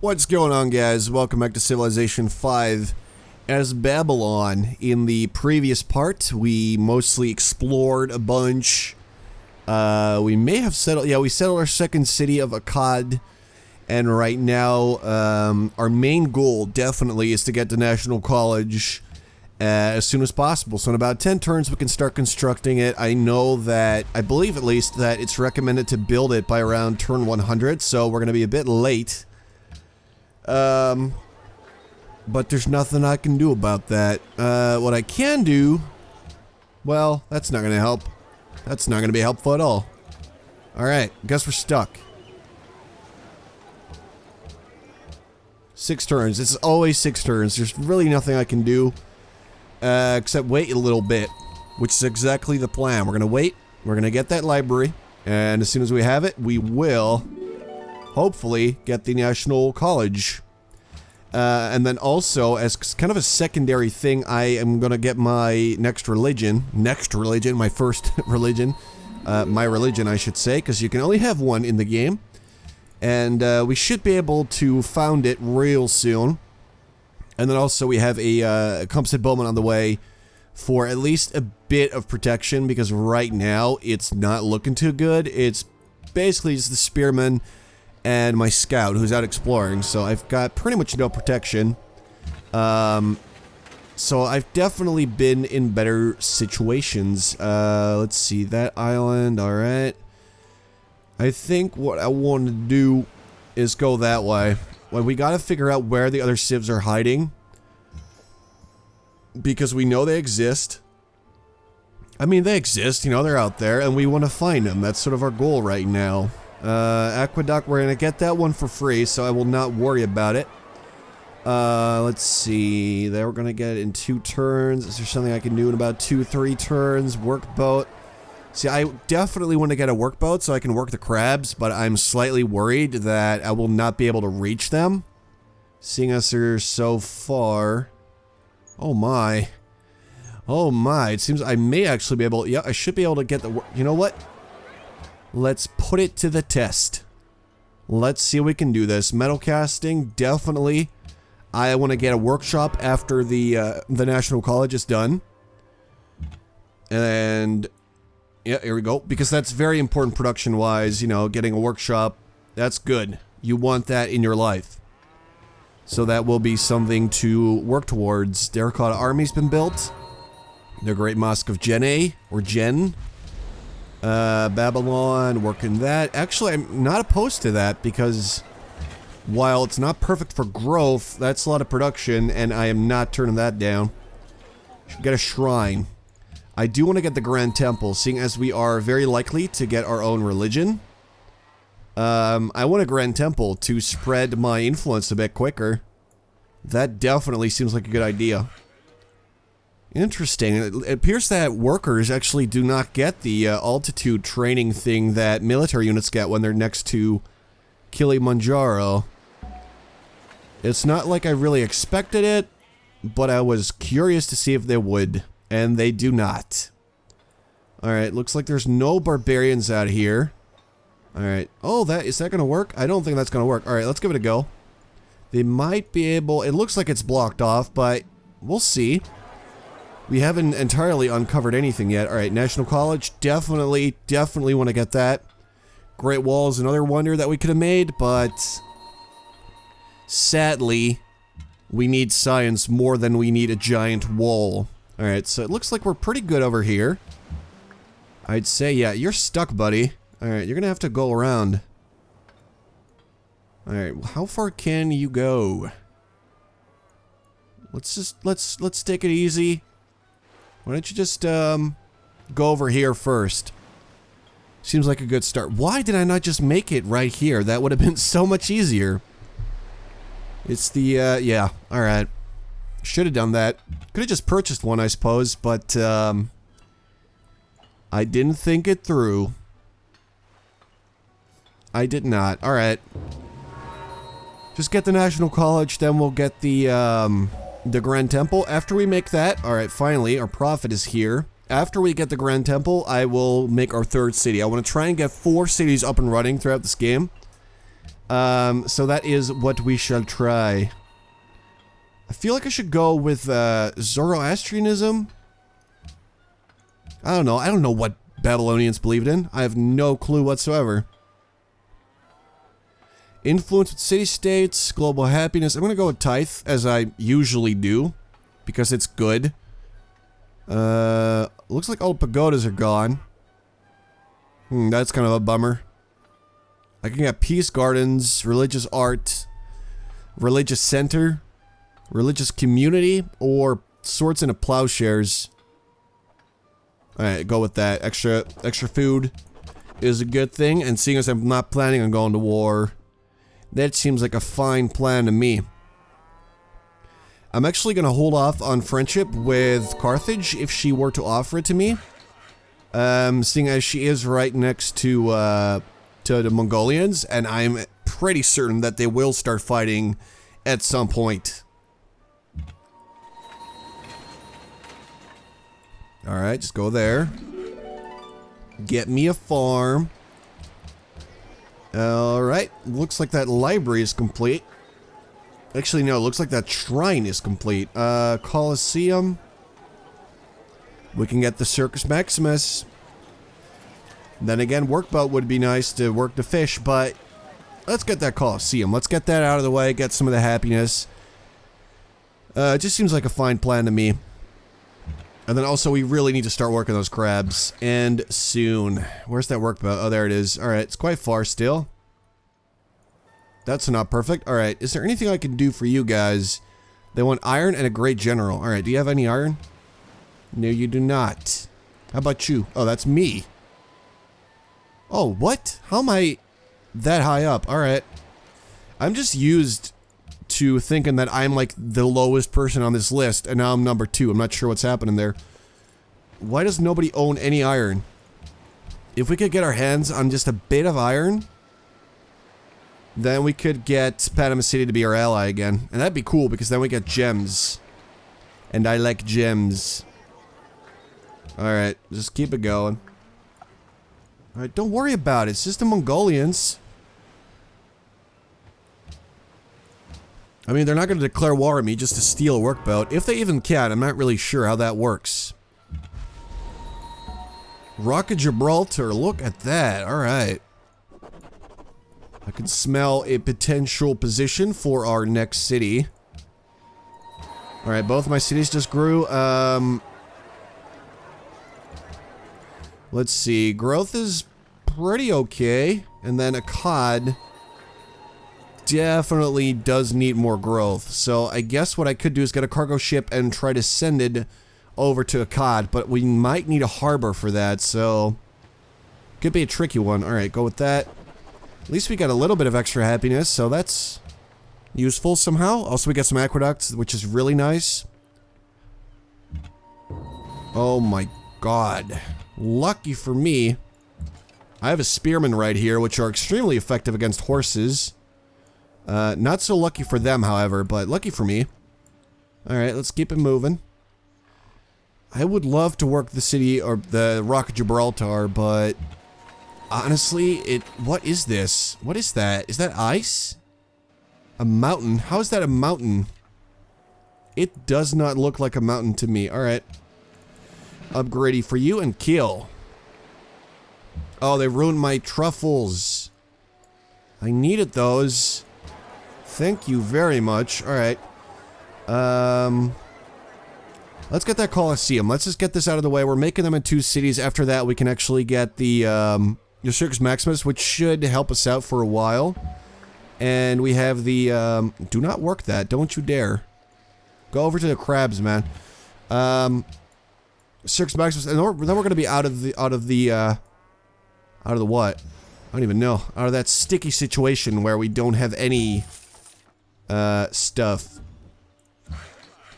What's going on, guys? Welcome back to Civilization 5. As Babylon, in the previous part, we mostly explored a bunch. We may have settled, we settled our second city of Akkad. And right now, our main goal definitely is to get to National College as soon as possible. So in about 10 turns, we can start constructing it. I know that, I believe at least, that it's recommended to build it by around turn 100, so we're going to be a bit late. But there's nothing I can do about that. What I can do, well, that's not going to help. That's not going to be helpful at all. Alright, guess we're stuck. 6 turns. It's always 6 turns. There's really nothing I can do. Except wait a little bit, which is exactly the plan. We're gonna wait, we're gonna get that library, and as soon as we have it, we will hopefully get the National College. And then also, as kind of a secondary thing, I am gonna get my my first religion, my religion I should say, because you can only have one in the game. And we should be able to found it real soon. And then also we have a composite bowman on the way for at least a bit of protection, because right now it's not looking too good. It's basically just the spearman and my scout who's out exploring, so I've got pretty much no protection. So I've definitely been in better situations. Let's see, that island, alright. I think what I want to do is go that way. Well, we gotta figure out where the other civs are hiding, because we know they exist. I mean, they exist, you know, they're out there, and we want to find them. That's sort of our goal right now. Aqueduct, we're gonna get that one for free, so I will not worry about it. Let's see, we're gonna get it in 2 turns. Is there something I can do in about 2-3 turns? Workboat. See, I definitely want to get a workboat so I can work the crabs, but I'm slightly worried that I will not be able to reach them, seeing as they're so far. Oh my. Oh my, it seems I may actually be able, yeah, I should be able to get the, you know what? Let's put it to the test. Let's see if we can do this. Metal casting, definitely. I want to get a workshop after the National College is done. And yeah, here we go. Because that's very important production-wise, you know, getting a workshop. That's good. You want that in your life. So that will be something to work towards. Terracotta Army's been built. The Great Mosque of Jenne, or Jen. Babylon, working that. Actually, I'm not opposed to that, because while it's not perfect for growth, that's a lot of production, and I am not turning that down. Should get a shrine. I do want to get the Grand Temple, seeing as we are very likely to get our own religion. I want a Grand Temple to spread my influence a bit quicker. That definitely seems like a good idea. Interesting. It appears that workers actually do not get the altitude training thing that military units get when they're next to Kilimanjaro. It's not like I really expected it, but I was curious to see if they would. And they do not. Alright, looks like there's no barbarians out here. Alright. Oh, is that gonna work? I don't think that's gonna work. Alright, let's give it a go. They might be able... It looks like it's blocked off, but we'll see. We haven't entirely uncovered anything yet. Alright, National College. Definitely want to get that. Great Wall is another wonder that we could have made, but... sadly, we need science more than we need a giant wall. Alright, so it looks like we're pretty good over here. I'd say, yeah, you're stuck, buddy. Alright, you're gonna have to go around. Alright, how far can you go? Let's take it easy. Why don't you just, go over here first? Seems like a good start. Why did I not just make it right here? That would have been so much easier. It's the, yeah, alright. Should have done that. Could have just purchased one, I suppose, but I didn't think it through. I did not. Alright. Just get the National College, then we'll get the Grand Temple. After we make that, alright, finally, our prophet is here. After we get the Grand Temple, I will make our 3rd city. I want to try and get 4 cities up and running throughout this game. So that is what we shall try. I feel like I should go with Zoroastrianism. I don't know. I don't know what Babylonians believed in. I have no clue whatsoever. Influence with city-states, global happiness. I'm gonna go with tithe, as I usually do, because it's good. Looks like all the pagodas are gone. That's kind of a bummer. I can get peace gardens, religious art, religious center, religious community, or swords into plowshares. Alright, go with that. Extra food is a good thing, and seeing as I'm not planning on going to war, that seems like a fine plan to me. I'm actually going to hold off on friendship with Carthage if she were to offer it to me. Seeing as she is right next to the Mongolians, and I'm pretty certain that they will start fighting at some point. Alright, just go there. Get me a farm. Alright, looks like that library is complete. Actually, no, it looks like that shrine is complete. Colosseum. We can get the Circus Maximus. Then again, workboat would be nice to work the fish, but let's get that Colosseum. Let's get that out of the way, get some of the happiness. It just seems like a fine plan to me. And then also, we really need to start working those crabs. And soon. Where's that workboat? Oh, there it is. Alright, it's quite far still. That's not perfect. Alright, is there anything I can do for you guys? They want iron and a great general. Alright, do you have any iron? No, you do not. How about you? Oh, that's me. Oh, what? How am I that high up? Alright. I'm just used to thinking that I'm like the lowest person on this list, and now I'm number 2. I'm not sure what's happening there. Why does nobody own any iron? If we could get our hands on just a bit of iron, then we could get Panama City to be our ally again. And that'd be cool, because then we get gems. And I like gems. Alright, just keep it going. Alright, don't worry about it. It's just the Mongolians. I mean, they're not going to declare war on me just to steal a workboat. If they even can, I'm not really sure how that works. Rock of Gibraltar, look at that. Alright. I can smell a potential position for our next city. Alright, both my cities just grew. Let's see. Growth is pretty okay. And then Akkad definitely does need more growth. So I guess what I could do is get a cargo ship and try to send it over to Akkad. But we might need a harbor for that, so could be a tricky one. Alright, go with that. At least we got a little bit of extra happiness, so that's useful somehow. Also, we got some aqueducts, which is really nice. Oh my god. Lucky for me, I have a spearman right here, which are extremely effective against horses. Not so lucky for them, however, but lucky for me. Alright, let's keep it moving. I would love to work the city, or the Rock of Gibraltar, but honestly, what is this? What is that? Is that ice? A mountain? How is that a mountain? It does not look like a mountain to me. Alright. Upgradey for you and kill. Oh, they ruined my truffles. I needed those. Thank you very much. Alright. Let's get that Colosseum. Let's just get this out of the way. We're making them in 2 cities. After that, we can actually get the Circus Maximus, which should help us out for a while. And we have the, do not work that. Don't you dare. Go over to the crabs, man. Circus Maximus, and then we're going to be out of the what? I don't even know. Out of that sticky situation where we don't have any, stuff.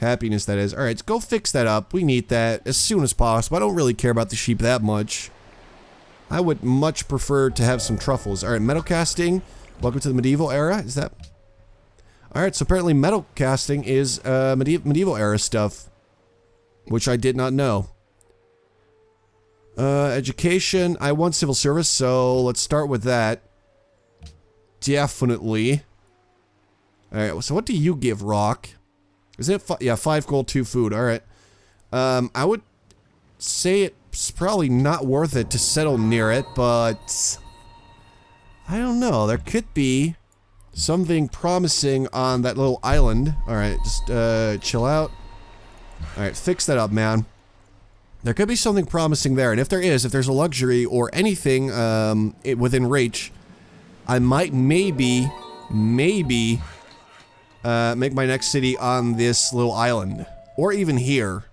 Happiness, that is. Alright, go fix that up. We need that as soon as possible. I don't really care about the sheep that much. I would much prefer to have some truffles. Alright, metal casting. Welcome to the medieval era. Is that... Alright, so apparently metal casting is, medieval era stuff. Which I did not know. Education. I want civil service, so let's start with that. definitely. Alright, so what do you give, Rock? Is it, yeah, 5 gold, 2 food, alright. I would say it's probably not worth it to settle near it, but I don't know, there could be something promising on that little island. Alright, just chill out. Alright, fix that up, man. There could be something promising there, and if there's a luxury or anything within reach, I might maybe make my next city on this little island. Or even here.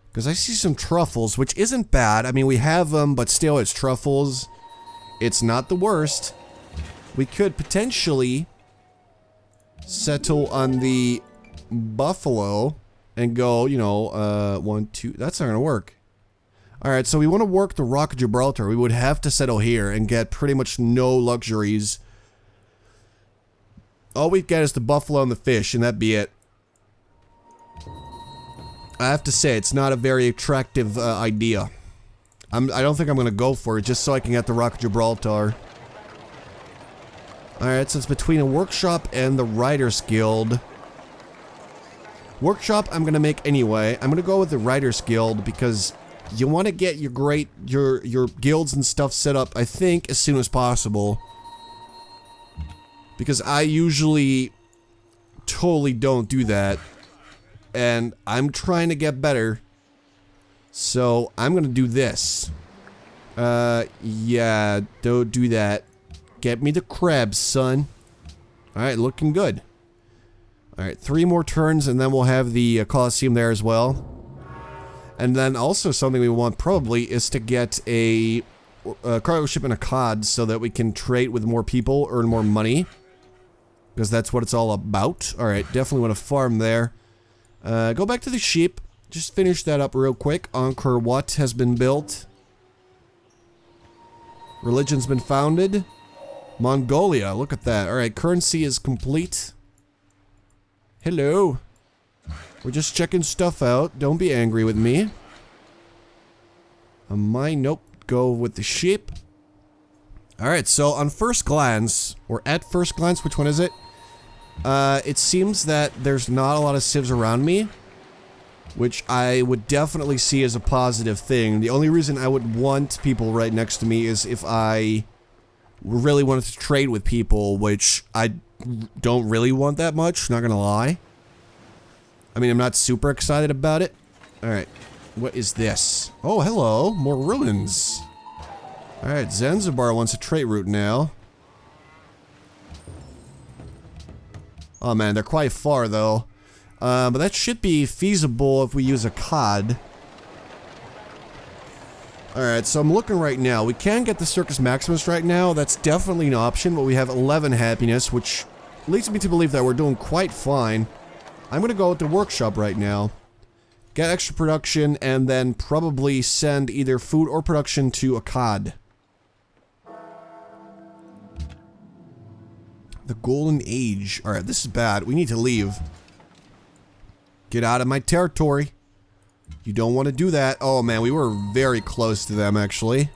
Because I see some truffles, which isn't bad. I mean, we have them, but still, it's truffles. It's not the worst. We could potentially settle on the buffalo and go, you know, 1, 2... That's not gonna work. Alright, so we want to work the Rock of Gibraltar. We would have to settle here and get pretty much no luxuries. All we get is the buffalo and the fish, and that'd be it. I have to say, it's not a very attractive idea. I don't think I'm gonna go for it, just so I can get the Rock of Gibraltar. Alright, so it's between a workshop and the Writers Guild. Workshop, I'm gonna make anyway. I'm gonna go with the Writers Guild, because you want to get your guilds and stuff set up, I think, as soon as possible. Because I usually totally don't do that. And I'm trying to get better. So, I'm gonna do this. Yeah, don't do that. Get me the crabs, son. Alright, looking good. Alright, 3 more turns and then we'll have the Colosseum there as well. And then also something we want probably is to get a cargo ship and a COD so that we can trade with more people, earn more money. Because that's what it's all about. Alright, definitely want to farm there. Go back to the sheep. Just finish that up real quick. Angkor Wat has been built. Religion's been founded. Mongolia, look at that. Alright, currency is complete. Hello. We're just checking stuff out. Don't be angry with me. Nope. Go with the sheep. Alright, so on first glance, or at first glance, which one is it? It seems that there's not a lot of civs around me, which I would definitely see as a positive thing. The only reason I would want people right next to me is if I really wanted to trade with people, which I don't really want that much, not gonna lie. I mean, I'm not super excited about it. Alright, what is this? Oh, hello, more ruins. Alright, Zanzibar wants a trade route now. Oh man, they're quite far though. But that should be feasible if we use a COD. Alright, so I'm looking right now. We can get the Circus Maximus right now. That's definitely an option, but we have 11 happiness, which leads me to believe that we're doing quite fine. I'm gonna go with the workshop right now. Get extra production, and then probably send either food or production to a COD. The Golden Age. Alright, this is bad. We need to leave. Get out of my territory. You don't want to do that. Oh man, we were very close to them actually.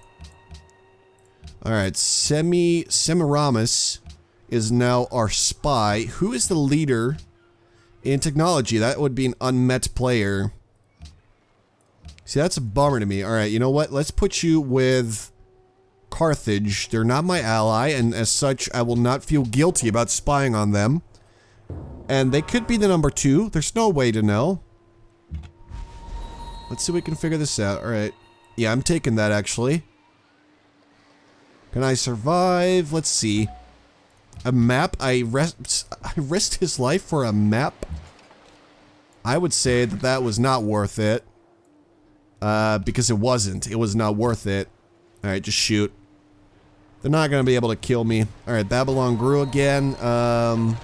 Alright, Semiramis is now our spy. Who is the leader in technology? That would be an unmet player. See, that's a bummer to me. Alright, you know what? Let's put you with Carthage. They're not my ally, and as such, I will not feel guilty about spying on them. And they could be the number 2. There's no way to know. Let's see if we can figure this out. Alright. Yeah, I'm taking that, actually. Can I survive? Let's see. A map? I risked his life for a map? I would say that that was not worth it. Because it wasn't. It was not worth it. Alright, just shoot. They're not gonna be able to kill me. Alright, Babylon grew again. Oh,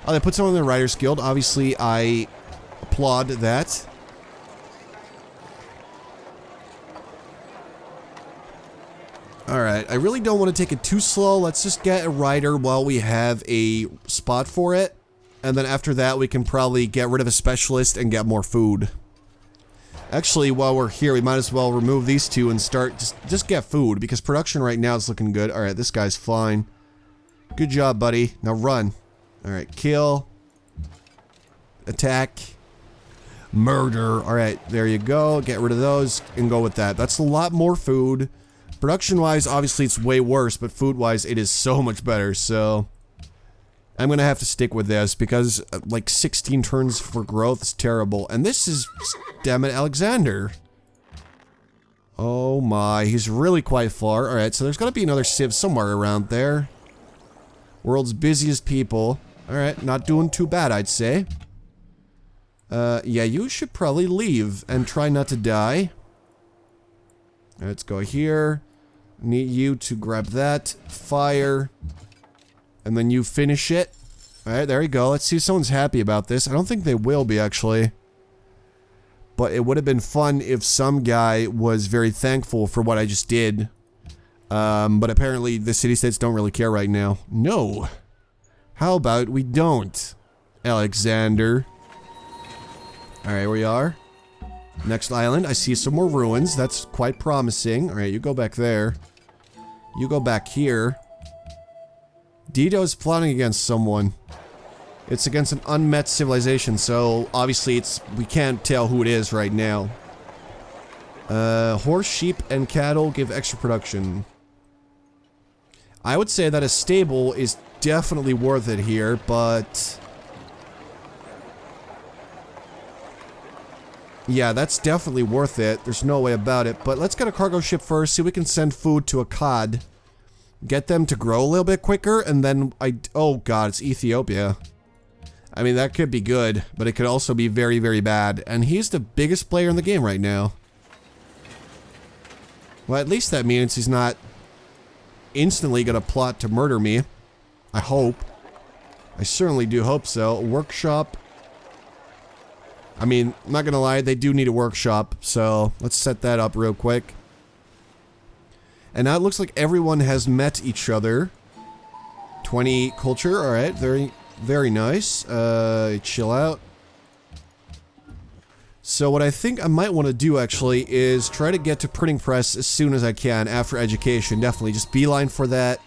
they put someone in the Writers Guild. Obviously, I applaud that. Alright, I really don't want to take it too slow. Let's just get a writer while we have a spot for it. And then after that, we can probably get rid of a specialist and get more food. Actually, while we're here, we might as well remove these two and start, just get food, because production right now is looking good. Alright, this guy's fine. Good job, buddy. Now run. Alright, kill. Attack. Murder. Alright, there you go. Get rid of those and go with that. That's a lot more food. Production-wise, obviously it's way worse, but food-wise it is so much better, so... I'm gonna have to stick with this because, like, 16 turns for growth is terrible. And this is... Damn it, Alexander. Oh my, he's really quite far. Alright, so there's gotta be another civ somewhere around there. World's busiest people. Alright, not doing too bad, I'd say. Yeah, you should probably leave and try not to die. Let's go here. Need you to grab that. Fire. And then you finish it. Alright, there you go. Let's see if someone's happy about this. I don't think they will be, actually. But it would have been fun if some guy was very thankful for what I just did. But apparently the city-states don't really care right now. No. How about we don't, Alexander? Alright, here we are. Next island, I see some more ruins. That's quite promising. Alright, you go back there. You go back here. Dito's plotting against someone. It's against an unmet civilization, so obviously we can't tell who it is right now. Horse, sheep, and cattle give extra production. I would say that a stable is definitely worth it here, but... Yeah, that's definitely worth it. There's no way about it. But let's get a cargo ship first, see if we can send food to Akkad. Get them to grow a little bit quicker, and then oh god, it's Ethiopia. I mean, that could be good, but it could also be very, very bad. And he's the biggest player in the game right now. Well, at least that means he's not instantly gonna plot to murder me. I hope. I certainly do hope so. Workshop. I mean, I'm not gonna lie, they do need a workshop, so let's set that up real quick. And now it looks like everyone has met each other. 20 culture, alright, very, very nice. Chill out. So what I think I might want to do, actually, is try to get to printing press as soon as I can after education. Definitely, just beeline for that.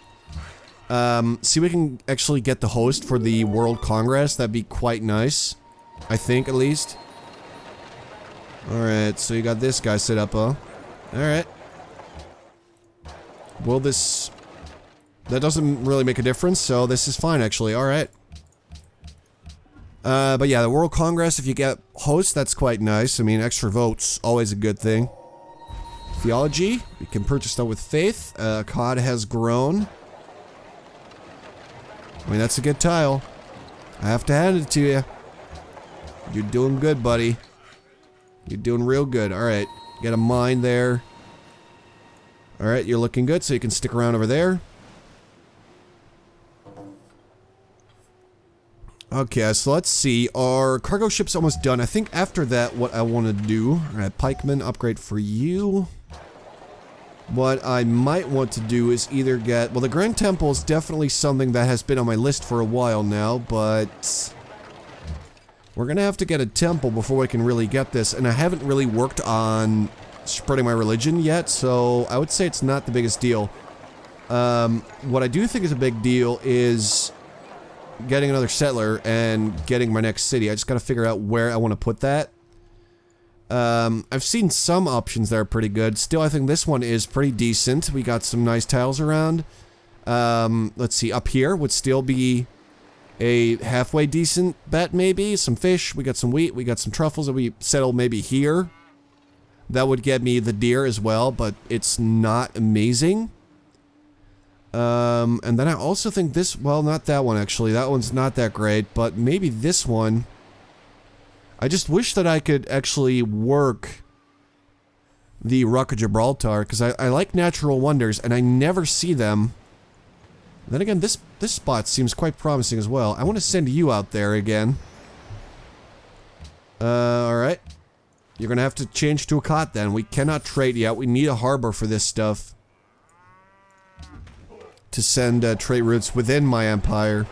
See if we can actually get the host for the World Congress. That'd be quite nice. I think, at least. Alright, so you got this guy set up, huh? Alright. Well, that doesn't really make a difference, so this is fine, actually. Alright. But yeah, the World Congress, if you get host, that's quite nice. I mean, extra votes, always a good thing. Theology, we can purchase that with faith. COD has grown. I mean, that's a good tile. I have to hand it to you. You're doing good, buddy. You're doing real good. Alright, get a mine there. Alright, you're looking good, so you can stick around over there. Okay, so let's see. Our cargo ship's almost done. I think after that, what I want to do... Alright, pikeman, upgrade for you. What I might want to do is either get... Well, the Grand Temple is definitely something that has been on my list for a while now, but... We're gonna have to get a temple before we can really get this, and I haven't really worked on spreading my religion yet, so I would say it's not the biggest deal. What I do think is a big deal is getting another settler and getting my next city. I just gotta figure out where I want to put that. I've seen some options that are pretty good. Still, I think this one is pretty decent. We got some nice tiles around. Let's see, up here would still be a halfway decent bet, maybe. Some fish, we got some wheat, we got some truffles that we settle maybe here. That would get me the deer as well, but it's not amazing. And then I also think this, well, not that one actually. That one's not that great, but maybe this one. I just wish that I could actually work the Rock of Gibraltar, because I like natural wonders, and I never see them. Then again, this spot seems quite promising as well. I want to send you out there again. Alright. You're gonna have to change to a cot then. We cannot trade yet. We need a harbor for this stuff. To send trade routes within my empire.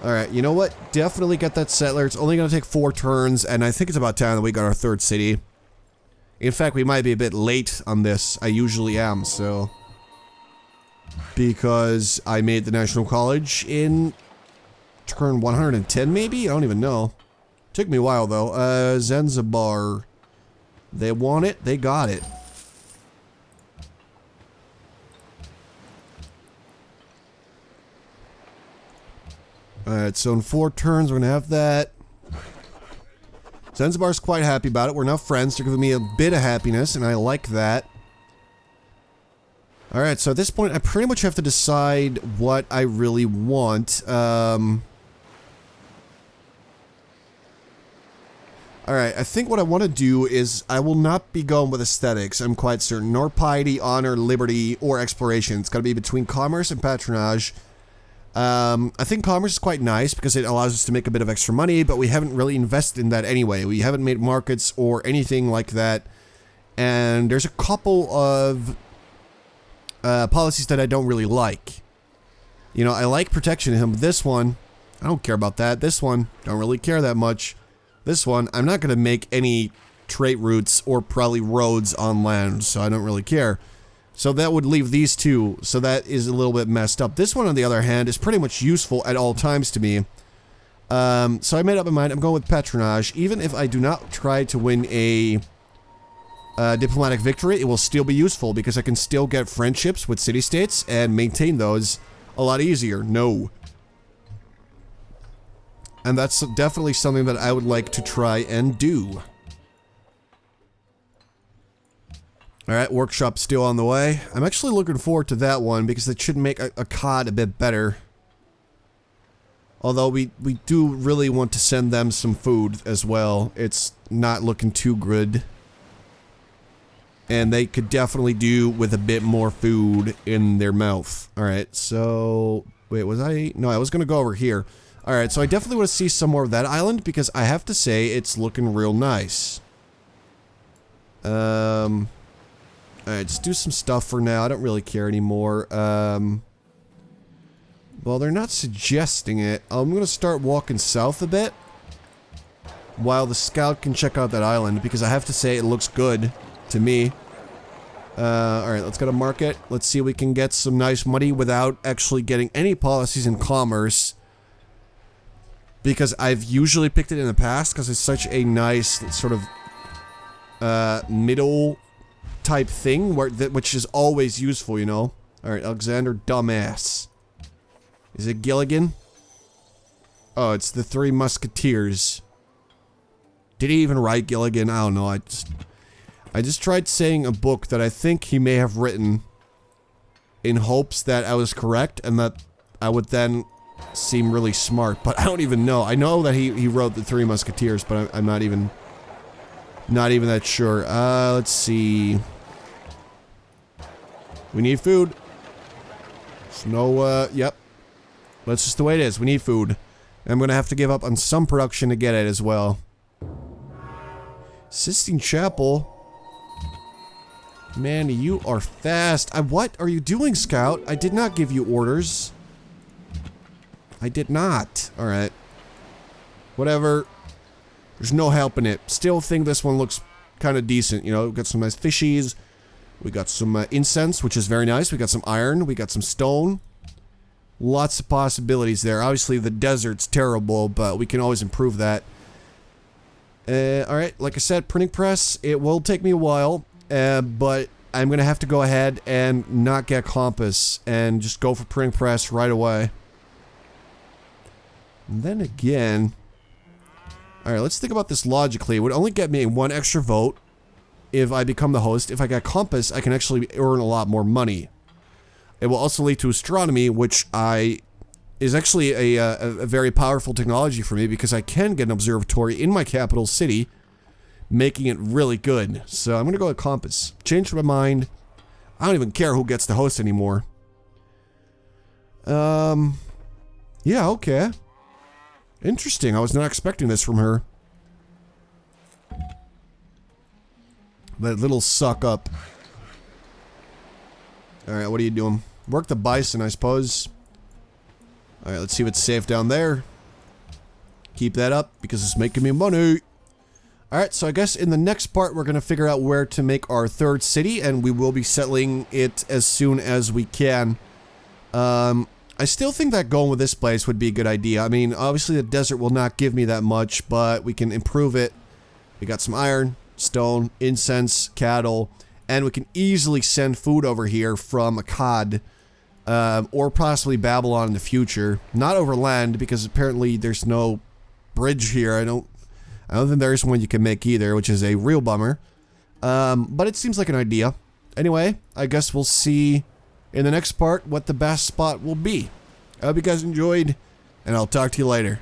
Alright, you know what? Definitely get that settler. It's only gonna take 4 turns, and I think it's about time that we got our 3rd city. In fact, we might be a bit late on this. I usually am, so... because I made the National College in turn 110 maybe? I don't even know. Took me a while though. Zanzibar. They want it, they got it. Alright, so in 4 turns we're gonna have that. Zanzibar's quite happy about it. We're now friends. They're giving me a bit of happiness, and I like that. Alright, so at this point I pretty much have to decide what I really want. Alright, I think what I want to do is I will not be going with aesthetics, I'm quite certain. Nor piety, honor, liberty, or exploration. It's got to be between commerce and patronage. I think commerce is quite nice because it allows us to make a bit of extra money, but we haven't really invested in that anyway. We haven't made markets or anything like that. And there's a couple of policies that I don't really like. You know, I like protectionism, but this one, I don't care about that. This one, don't really care that much. This one, I'm not going to make any trade routes or probably roads on land, so I don't really care. So that would leave these two, so that is a little bit messed up. This one, on the other hand, is pretty much useful at all times to me. So I made up my mind, I'm going with patronage. Even if I do not try to win a diplomatic victory, it will still be useful because I can still get friendships with city-states and maintain those a lot easier. No. And that's definitely something that I would like to try and do. Alright, workshop's still on the way. I'm actually looking forward to that one because it should make a COD a bit better. Although we do really want to send them some food as well. It's not looking too good. And they could definitely do with a bit more food in their mouth. Alright, so... Wait, was I... No, I was gonna go over here. Alright, so I definitely want to see some more of that island because I have to say it's looking real nice. Alright, just do some stuff for now. I don't really care anymore. Well, they're not suggesting it. I'm gonna start walking south a bit while the scout can check out that island because I have to say it looks good to me. Alright, let's go to market. Let's see if we can get some nice money without actually getting any policies in commerce. Because I've usually picked it in the past because it's such a nice sort of middle type thing which is always useful, you know. Alright, Alexander dumbass. Is it Gilligan? Oh, it's the Three Musketeers. Did he even write Gilligan? I don't know. I just tried saying a book that I think he may have written in hopes that I was correct and that I would then seem really smart, but I don't even know. I know that he wrote the Three Musketeers, but I'm not even that sure. Let's see. We need food. There's no, yep. That's just the way it is. We need food. And I'm gonna have to give up on some production to get it as well. Sistine Chapel. Man, you are fast. What are you doing, Scout? I did not give you orders. I did not. Alright. Whatever. There's no helping it. Still think this one looks kind of decent, you know. We've got some nice fishies. We got some incense, which is very nice. We got some iron. We got some stone. Lots of possibilities there. Obviously, the desert's terrible, but we can always improve that. Alright, like I said, printing press. It will take me a while, but I'm going to have to go ahead and not get compass and just go for printing press right away. And then again... Alright, let's think about this logically. It would only get me 1 extra vote if I become the host. If I get compass, I can actually earn a lot more money. It will also lead to astronomy, which is actually a very powerful technology for me because I can get an observatory in my capital city, making it really good. So I'm gonna go with compass. Changed my mind. I don't even care who gets the host anymore. Yeah, okay. Interesting, I was not expecting this from her. That little suck up. Alright, what are you doing? Work the bison, I suppose. Alright, let's see what's safe down there. Keep that up, because it's making me money. Alright, so I guess in the next part we're gonna figure out where to make our 3rd city, and we will be settling it as soon as we can. I still think that going with this place would be a good idea. I mean, obviously the desert will not give me that much, but we can improve it. We got some iron, stone, incense, cattle, and we can easily send food over here from Akkad, or possibly Babylon in the future. Not over land, because apparently there's no bridge here. I don't think there's one you can make either, which is a real bummer. But it seems like an idea. Anyway, I guess we'll see in the next part what the best spot will be. I hope you guys enjoyed, and I'll talk to you later.